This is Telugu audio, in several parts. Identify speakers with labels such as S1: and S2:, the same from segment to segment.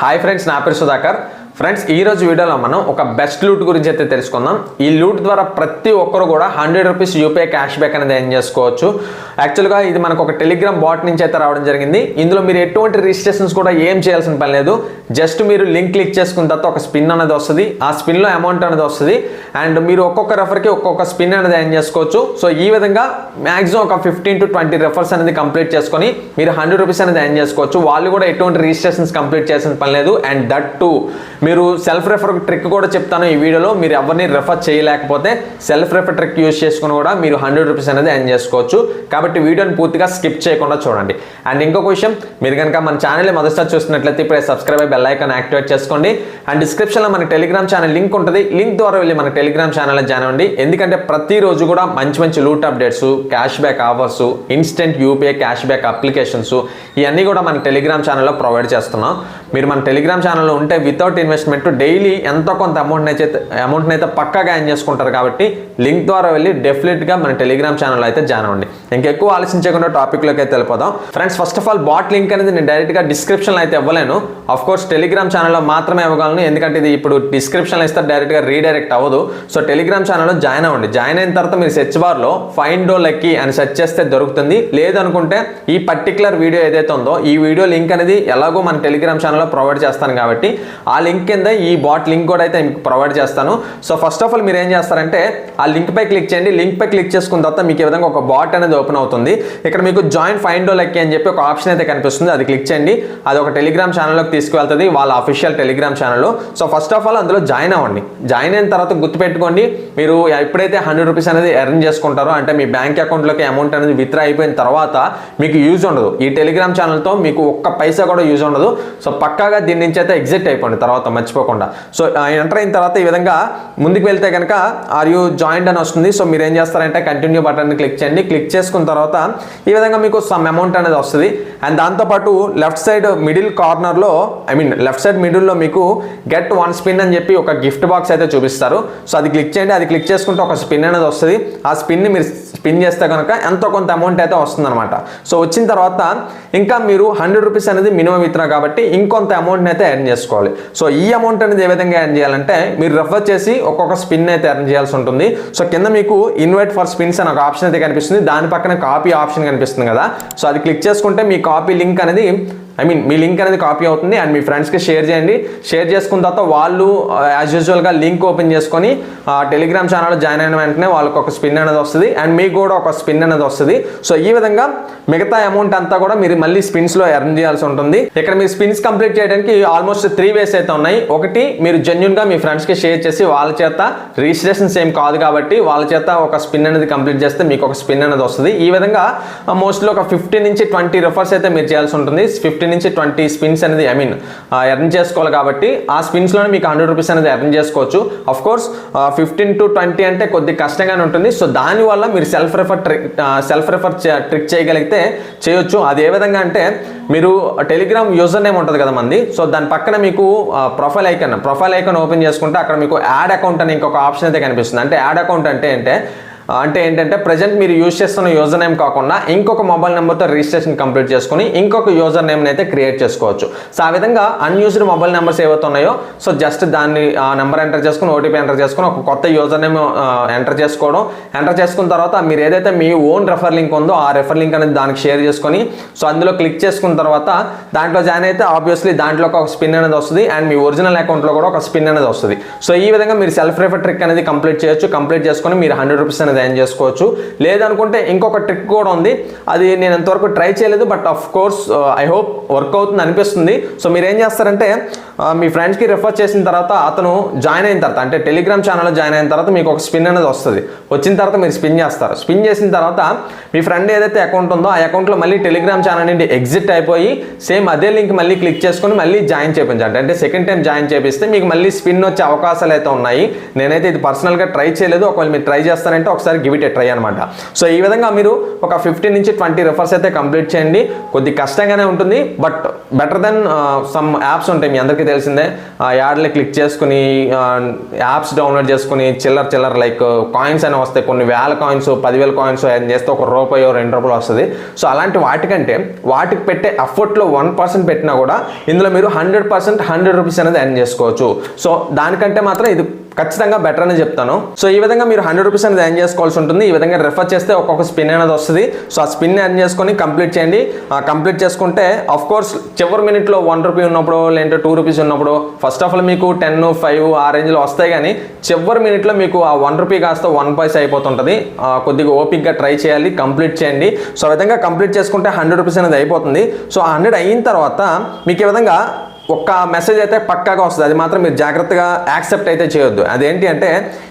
S1: హాయ్ ఫ్రెండ్స్, నా పేరు సుధాకర్. ఫ్రెండ్స్, ఈరోజు వీడియోలో మనం ఒక బెస్ట్ లూట్ గురించి అయితే తెలుసుకుందాం. ఈ లూట్ ద్వారా ప్రతి ఒక్కరు కూడా 100 రూపీస్ యూపీఐ క్యాష్ బ్యాక్ అనేది ఎర్న్ చేసుకోవచ్చు. యాక్చువల్గా ఇది మనకు ఒక టెలిగ్రామ్ బాట్ నుంచి అయితే రావడం జరిగింది. ఇందులో మీరు ఎటువంటి రిజిస్ట్రేషన్స్ కూడా ఏం చేయాల్సిన పని లేదు. జస్ట్ మీరు లింక్ క్లిక్ చేసుకున్న తర్వాత ఒక స్పిన్ అనేది వస్తుంది. ఆ స్పిన్లో అమౌంట్ అనేది వస్తుంది అండ్ మీరు ఒక్కొక్క రెఫర్కి ఒక్కొక్క స్పిన్ అనేది ఎర్న్ చేసుకోవచ్చు. సో ఈ విధంగా మ్యాక్సిమం ఒక 15 to 20 రెఫర్స్ అనేది కంప్లీట్ చేసుకొని మీరు 100 రూపీస్ అనేది ఎర్న్ చేసుకోవచ్చు. వాళ్ళు కూడా ఎటువంటి రిజిస్ట్రేషన్స్ కంప్లీట్ చేసిన పని లేదు. అండ్ దట్ టు మీరు సెల్ఫ్ రెఫర్ ట్రిక్ కూడా చెప్తాను ఈ వీడియోలో. మీరు ఎవరిని రెఫర్ చేయలేకపోతే సెల్ఫ్ రెఫర్ ట్రిక్ యూజ్ చేసుకుని కూడా మీరు 100 రూపీస్ అనేది ఎర్న్ చేసుకోవచ్చు. కాబట్టి వీడియోని పూర్తిగా స్కిప్ చేయకుండా చూడండి. అండ్ ఇంకొక విషయం, మీరు కనుక మన ఛానల్ మొదటిసారి చూస్తున్నట్లయితే ఇప్పుడే సబ్స్క్రైబ్ అయ్యి బెల్ ఐకాన్ యాక్టివేట్ చేసుకోండి. అండ్ డిస్క్రిప్షన్లో మన టెలిగ్రామ్ ఛానల్ లింక్ ఉంటుంది. లింక్ ద్వారా వెళ్ళి మన టెలిగ్రామ్ ఛానల్లో జాయిన్ అవ్వండి. ఎందుకంటే ప్రతిరోజు కూడా మంచి మంచి loot updates, cash back offers, instant UPI cash back applications ఇవన్నీ కూడా మన టెలిగ్రామ్ ఛానల్లో ప్రొవైడ్ చేస్తున్నాం. మీరు మన టెలిగ్రామ్ ఛానల్లో ఉంటే వితౌట్ ఇన్వెస్ట్మెంట్ డైలీ ఎంతో కొంత అమౌంట్ అయితే పక్కాగా ఎర్న్ చేసుకుంటారు. కాబట్టి లింక్ ద్వారా వెళ్ళి డెఫినెట్గా మన టెలిగ్రామ్ ఛానల్లో అయితే జాయిన్ అవ్వండి. ఇంకెక్కువ ఆలోచించకుండా టాపిక్లోకి అయితే వెళ్ళిపోదాం. Friends, first of all bot link అనేది నేను డైరెక్ట్గా డిస్క్రిప్షన్లో అయితే ఇవ్వలేను. ఆఫ్ కోర్స్ టెలిగ్రామ్ ఛానల్లో మాత్రమే ఇవ్వగలను. ఎందుకంటే ఇది ఇప్పుడు డిస్క్రిప్షన్లో ఇస్తే డైరెక్ట్గా రీడైరెక్ట్ అవ్వదు. సో టెలిగ్రామ్ ఛానల్లో జాయిన్ అవ్వండి. జాయిన్ అయిన తర్వాత మీరు సెర్చ్ బార్లో ఫైండ్ లక్కీ అని సెర్చ్ చేస్తే దొరుకుతుంది. లేదనుకుంటే ఈ పర్టికులర్ వీడియో ఏదైతే ఉందో ఈ వీడియో లింక్ అనేది ఎలాగో మన టెలిగ్రామ్ ఛానల్లో ప్రొవైడ్ చేస్తాను. కాబట్టి ఆ లింక్ కింద ఈ బాట్ లింక్ కూడా అయితే మీకు ప్రొవైడ్ చేస్తాను. సో ఫస్ట్ ఆఫ్ ఆల్ మీరు ఏం చేస్తారంటే ఆ లింక్ పై క్లిక్ చేయండి. లింక్ పై క్లిక్ చేసుకున్న తర్వాత మీకు ఈ విధంగా ఒక బాట్ అనేది ఓపెన్ అవుతుంది. ఇక్కడ మీకు జాయిన్ ఫైండ్ లక్కీ అని చెప్పి ఒక ఆప్షన్ అయితే కనిపిస్తుంది. అది క్లిక్ చేయండి. అది ఒక టెలిగ్రామ్ ఛానల్లోకి తీసుకువెళ్తుంది, వాళ్ళ అఫీషియల్ టెలిగ్రామ్ ఛానల్లో. సో ఫస్ట్ ఆఫ్ ఆల్ అందులో జాయిన్ అవ్వండి. జాయిన్ అయిన తర్వాత గుర్తుపెట్టుకోండి, మీరు ఎప్పుడైతే 100 రూపీస్ అనేది ఎర్న్ చేసుకుంటారో, అంటే మీ బ్యాంక్ అకౌంట్లోకి అమౌంట్ అనేది విత్డ్రా అయిపోయిన తర్వాత మీకు యూజ్ ఉండదు. ఈ టెలిగ్రామ్ ఛానల్తో మీకు ఒక్క పైసా కూడా యూజ్ ఉండదు. సో పక్కాగా దీని నుంచి అయితే ఎగ్జిట్ అయిపోండి తర్వాత మర్చిపోకుండా. సో ఎంటర్ అయిన తర్వాత ఈ విధంగా ముందుకు వెళ్తే కనుక ఆర్ యూ జాయిన్డ్ అని వస్తుంది. సో మీరు ఏం చేస్తారంటే కంటిన్యూ బటన్ క్లిక్ చేయండి. క్లిక్ చేసుకున్న తర్వాత ఈ విధంగా మీకు సమ్ అమౌంట్ అనేది వస్తుంది. అండ్ దాంతోపాటు లెఫ్ట్ సైడ్ మిడిల్ కార్నర్లో లెఫ్ట్ సైడ్ మిడిల్లో మీకు గెట్ 1 స్పిన్ అని చెప్పి ఒక గిఫ్ట్ బాక్స్ అయితే చూపిస్తారు. సో అది క్లిక్ చేయండి. అది క్లిక్ చేసుకుంటే ఒక స్పిన్ అనేది వస్తుంది. ఆ స్పిన్ని మీరు స్పిన్ చేస్తే కనుక ఎంతో కొంత అమౌంట్ అయితే వస్తుంది అనమాట. సో వచ్చిన తర్వాత ఇంకా మీరు 100 రూపీస్ అనేది మినిమం విత్డ్రా కాబట్టి ఇంకొంత అమౌంట్ అయితే ఎర్న్ చేసుకోవాలి. సో ఈ అమౌంట్ అనేది ఏ విధంగా ఎర్న్ చేయాలంటే మీరు రెఫర్ చేసి ఒక్కొక్క స్పిన్ అయితే ఎర్న్ చేయాల్సి ఉంటుంది. సో కింద మీకు ఇన్వైట్ ఫర్ స్పిన్స్ అని ఒక ఆప్షన్ అయితే కనిపిస్తుంది. దాని పక్కన కాపీ ఆప్షన్ కనిపిస్తుంది కదా. సో అది క్లిక్ చేసుకుంటే మీ కాపీ లింక్ అనేది మీ లింక్ అనేది కాపీ అవుతుంది. అండ్ మీ ఫ్రెండ్స్కి షేర్ చేయండి. షేర్ చేసుకున్న తర్వాత వాళ్ళు యాజ్ యూజువల్గా లింక్ ఓపెన్ చేసుకొని టెలిగ్రామ్ ఛానల్లో జాయిన్ అయిన వెంటనే వాళ్ళకి ఒక స్పిన్ అనేది వస్తుంది అండ్ మీకు కూడా ఒక స్పిన్ అనేది వస్తుంది. సో ఈ విధంగా మిగతా అమౌంట్ అంతా కూడా మీరు మళ్ళీ స్పిన్స్లో ఎర్న్ చేయాల్సి ఉంటుంది. ఇక్కడ మీ స్పిన్స్ కంప్లీట్ చేయడానికి ఆల్మోస్ట్ 3 వేస్ అయితే ఉన్నాయి. ఒకటి, మీరు జెన్యున్గా మీ ఫ్రెండ్స్కి షేర్ చేసి వాళ్ళ చేత రిజిస్ట్రేషన్స్ ఏం కాదు కాబట్టి వాళ్ళ చేత ఒక స్పిన్ అనేది కంప్లీట్ చేస్తే మీకు ఒక స్పిన్ అనేది వస్తుంది. ఈ విధంగా మోస్ట్లీ ఒక 15 నుంచి 20 రెఫర్స్ అయితే మీరు చేయాల్సి ఉంటుంది. 15 నుంచి 20 స్పిన్స్ అనేది ఎర్న్ చేసుకోవాలి. కాబట్టి ఆ స్పిన్స్లోనే మీకు 100 రూపీస్ అనేది ఎర్న్ చేసుకోవచ్చు. అఫ్ కోర్స్ 15 to 20 అంటే కొద్దిగా కష్టంగానే ఉంటుంది. సో దానివల్ల మీరు సెల్ఫ్ రెఫర్ ట్రిక్ చేయగలిగితే చేయొచ్చు. అది ఏ విధంగా అంటే మీరు టెలిగ్రామ్ యూజర్ నేమ్ ఉంటుంది కదా మంది. సో దాని పక్కన మీకు ప్రొఫైల్ ఐకాన్ ఓపెన్ చేసుకుంటే అక్కడ మీకు యాడ్ అకౌంట్ అని ఇంకొక ఆప్షన్ అయితే కనిపిస్తుంది. అంటే యాడ్ అకౌంట్ అంటే ఏంటంటే ప్రజెంట్ మీరు యూజ్ చేస్తున్న యూజర్ నేమ్ కాకుండా ఇంకొక మొబైల్ నెంబర్తో రిజిస్ట్రేషన్ కంప్లీట్ చేసుకుని ఇంకొక యూజర్ నేమ్ని అయితే క్రియేట్ చేసుకోవచ్చు. సో ఆ విధంగా అన్యూజ్డ్ మొబైల్ నెంబర్స్ ఏవైతే ఉన్నాయో సో జస్ట్ దాన్ని ఆ నెంబర్ ఎంటర్ చేసుకుని ఓటీపీ ఎంటర్ చేసుకుని ఒక కొత్త యూజర్ నేమ్ ఎంటర్ చేసుకున్న తర్వాత మీరు ఏదైతే మీ ఓన్ రెఫర్ లింక్ ఉందో ఆ రెఫర్ లింక్ అనేది దానికి షేర్ చేసుకొని సో అందులో క్లిక్ చేసుకున్న తర్వాత దాంట్లో జాయిన్ అయితే ఆబ్వియస్లీ దాంట్లో ఒక స్పిన్ అనేది వస్తుంది అండ్ మీ ఒరిజినల్ అకౌంట్లో కూడా ఒక స్పిన్ అనేది వస్తుంది. సో ఈ విధంగా మీరు సెల్ఫ్ రెఫర్ ట్రిక్ అనేది కంప్లీట్ చేయొచ్చు. కంప్లీట్ చేసుకొని మీరు 100 రూపీస్ అనేది ఎర్న్ చేసుకోవచ్చు. లేదనుకుంటే ఇంకొక ట్రిక్ కూడా ఉంది. అది నేను ఎంతవరకు ట్రై చేయలేదు, but of course I hope work అవుతుంది అనిపిస్తుంది. సో మీరు ఏం చేస్తారంటే మీ ఫ్రెండ్స్కి రెఫర్ చేసిన తర్వాత అతను జాయిన్ అయిన తర్వాత అంటే టెలిగ్రామ్ ఛానల్లో జాయిన్ అయిన తర్వాత మీకు ఒక స్పిన్ అనేది వస్తుంది. వచ్చిన తర్వాత మీరు స్పిన్ చేస్తారు. స్పిన్ చేసిన తర్వాత మీ ఫ్రెండ్ ఏదైతే అకౌంట్ ఉందో ఆ అకౌంట్లో మళ్ళీ టెలిగ్రామ్ ఛానల్ నుండి ఎగ్జిట్ అయిపోయి సేమ్ అదే లింక్ మళ్ళీ క్లిక్ చేసుకొని మళ్ళీ జాయిన్ చేయించండి. అంటే సెకండ్ టైం జాయిన్ చేపిస్తే మీకు మళ్ళీ స్పిన్ వచ్చే అవకాశాలు అయితే ఉన్నాయి. నేనైతే ఇది పర్సనల్గా ట్రై చేయలేదు. ఒకవేళ మీరు ట్రై చేస్తారంటే ఒకసారి ఒకసారి గివ్ ఇట్ ఏ ట్రై అనమాట. సో ఈ విధంగా మీరు ఒక 15 నుంచి 20 రిఫర్స్ అయితే కంప్లీట్ చేయండి. కొద్ది కష్టంగానే ఉంటుంది, but better then some apps ఉంటాయి మీ అందరికీ తెలిసిందే. యాడ్లు క్లిక్ చేసుకుని యాప్స్ డౌన్లోడ్ చేసుకుని చిల్లర లైక్ కాయిన్స్ అని వస్తాయి, కొన్ని వేల కాయిన్స్ 10,000 కాయిన్స్ ఏం చేస్తే ₹1 ₹2 వస్తుంది. సో అలాంటి వాటికంటే వాటికి పెట్టే ఎఫర్ట్లో 1% పెట్టినా కూడా ఇందులో మీరు 100% ₹100 అనేది ఎర్న్ చేసుకోవచ్చు. సో దానికంటే మాత్రం ఇది ఖచ్చితంగా బెటర్ అని చెప్తాను. సో ఈ విధంగా మీరు ₹100 అనేది ఎర్న్ చేసుకోవాల్సి ఉంటుంది. ఈ విధంగా రెఫర్ చేస్తే ఒక్కొక్క స్పిన్ అనేది వస్తుంది. సో ఆ స్పిన్ ఎర్న్ చేసుకొని కంప్లీట్ చేయండి. కంప్లీట్ చేసుకుంటే ఆఫ్ కోర్స్ చివరి మినిట్లో ₹1 ఉన్నప్పుడు లేదంటే ₹2 ఉన్నప్పుడు ఫస్ట్ ఆఫ్ ఆల్ మీకు 10, 5 ఆ రేంజ్లో వస్తాయి, కానీ చివరి మినిట్లో మీకు ఆ ₹1 కాస్త 1 పైసా అయిపోతుంటుంది. కొద్దిగా ఓపిక్గా ట్రై చేయాలి, కంప్లీట్ చేయండి. సో ఆ విధంగా కంప్లీట్ చేసుకుంటే ₹100 అనేది అయిపోతుంది. సో 100 అయిన తర్వాత మీకు ఈ విధంగా ఒక్క మెసేజ్ అయితే పక్కాగా వస్తుంది. అది మాత్రం మీరు జాగ్రత్తగా యాక్సెప్ట్ అయితే చేయొద్దు. అదేంటి అంటే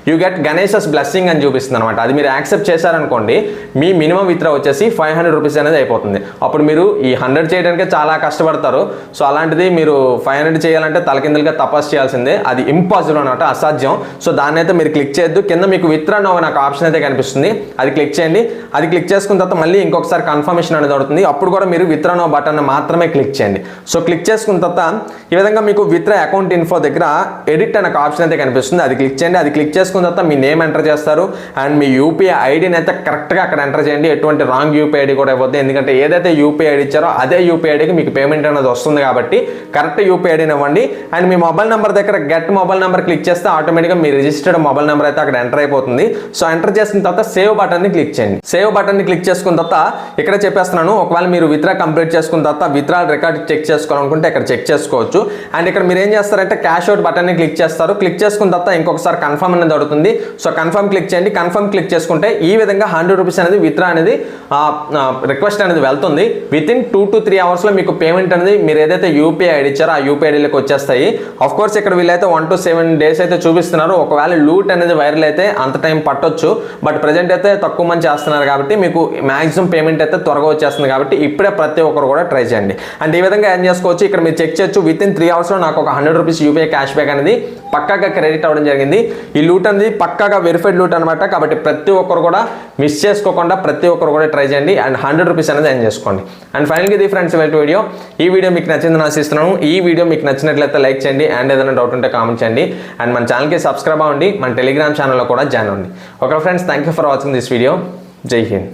S1: యూ గెట్ గణేషస్ బ్లెస్సింగ్ అని చూపిస్తుంది అనమాట. అది మీరు యాక్సెప్ట్ చేశారనుకోండి మీ మినిమం విత్డ్రా వచ్చేసి ₹500 అనేది అయిపోతుంది. అప్పుడు మీరు ఈ 100 చేయడానికే చాలా కష్టపడతారు. సో అలాంటిది మీరు 500 చేయాలంటే తలకిందులుగా తపస్సు చేయాల్సిందే. అది ఇంపాసిబుల్ అనమాట, అసాధ్యం. సో దాన్ని అయితే మీరు క్లిక్ చేయొద్దు. కింద మీకు విత్డ్రా నౌ నాకు ఆప్షన్ అయితే కనిపిస్తుంది, అది క్లిక్ చేయండి. అది క్లిక్ చేసుకున్న తర్వాత మళ్ళీ ఇంకొకసారి కన్ఫర్మేషన్ అనేది అవుతుంది. అప్పుడు కూడా మీరు విత్డ్రా నౌ బటన్ మాత్రమే క్లిక్ చేయండి. సో క్లిక్ చేసుకున్న తర్వాత ఈ విధంగా మీకు విత్డ్రా అకౌంట్ ఇన్ఫో దగ్గర ఎడిట్ అనే ఆప్షన్ అయితే కనిపిస్తుంది, అది క్లిక్ చేయండి. అది క్లిక్ చేసుకున్న తర్వాత మీ నేమ్ ఎంటర్ చేస్తారు అండ్ మీ యూపీఐ ఐడిని అయితే కరెక్ట్గా అక్కడ ఎంటర్ చేయండి. ఎటువంటి రాంగ్ యూపీఐ ఐడి కూడా ఇవ్వద్దు, ఎందుకంటే ఏదైతే యూపీఐ ఐడి ఇచ్చారో అదే యూపీఐ ఐడికి మీకు పేమెంట్ అనేది వస్తుంది కాబట్టి కరెక్ట్ యూపీఐ ఐడిని ఇవ్వండి. అండ్ మీ మొబైల్ నెంబర్ దగ్గర గెట్ మొబైల్ నెంబర్ క్లిక్ చేస్తే ఆటోమేటిక్గా మీ రిజిస్టర్డ్ మొబైల్ నెంబర్ అయితే అక్కడ ఎంటర్ అయిపోతుంది. సో ఎంటర్ చేసిన తర్వాత సేవ్ బటన్ని క్లిక్ చేయండి. సేవ్ బటన్ని క్లిక్ చేసుకున్న తర్వాత ఇక్కడ చెప్పేస్తున్నాను, ఒకవేళ మీరు విత్డ్రా కంప్లీట్ చేసుకున్న తర్వాత విత్డ్రా రికార్డ్ చెక్ చేసుకోవాలనుకుంటే ఇక్కడ చెక్ చేసుకోవచ్చు. అండ్ ఇక్కడ మీరు ఏం చేస్తారంటే క్యాష్ అవుట్ బటన్ని క్లిక్ చేస్తారు. క్లిక్ చేసుకున్న తర్వాత ఇంకొకసారి కన్ఫర్మ్ అనేది అడుగుతుంది. సో కన్ఫర్మ్ క్లిక్ చేయండి. కన్ఫర్మ్ క్లిక్ చేసుకుంటే ఈ విధంగా ₹100 అనేది విత్డ్రా అనేది రిక్వెస్ట్ అనేది వెళ్తుంది. వితిన్ 2 to 3 అవర్స్లో మీకు పేమెంట్ అనేది మీరు ఏదైతే యూపీఐ ఐడి ఇచ్చారో ఆ యూపీఐ ఐడిలోకి వచ్చేస్తాయి. ఆఫ్ కోర్స్ ఇక్కడ వీళ్ళైతే 1 to 7 days అయితే చూపిస్తున్నారు. ఒకవేళ లూట్ అనేది వైరల్ అయితే అంత టైం పట్టొచ్చు, బట్ ప్రజెంట్ అయితే తక్కువ మంది చేస్తున్నారు కాబట్టి మీకు మాక్సిమం పేమెంట్ అయితే త్వరగా వచ్చేస్తుంది. కాబట్టి ఇప్పుడే ప్రతి ఒక్కరు కూడా ట్రై చేయండి. అండ్ ఈ విధంగా ఏం చేసుకోవచ్చు, ఇక్కడ మీరు చెక్ చేయొచ్చు. వితిన్ 3 అవర్స్లో నాకు ఒక ₹100 యూపీఐ క్యాష్ బ్యాక్ అనేది పక్కాగా క్రెడిట్ అవ్వడం జరిగింది. ఈ లూట్ అనేది పక్కాగా వెరిఫైడ్ లూట్ అనమాట. కాబట్టి ప్రతి ఒక్కరు కూడా మిస్ చేసుకోకుండా ప్రతి ఒక్కరు కూడా ట్రై చేయండి అండ్ ₹100 అనేది ఎర్న్ చేసుకోండి. అండ్ ఫైనల్గా ఇది ఫ్రెండ్స్ వీడియో. ఈ వీడియో మీకు నచ్చిందని ఆశిస్తున్నాను. ఈ వీడియో మీకు నచ్చినట్లయితే లైక్ చేయండి అండ్ ఏదైనా డౌట్ ఉంటే కామెంట్ చేయండి. అండ్ మన ఛానల్కి సబ్స్క్రైబ్ అవ్వండి, మన టెలిగ్రామ్ ఛానల్లో కూడా జాయిన్ అవ్వండి. Okay friends, thank you for watching this video. జై హింద్.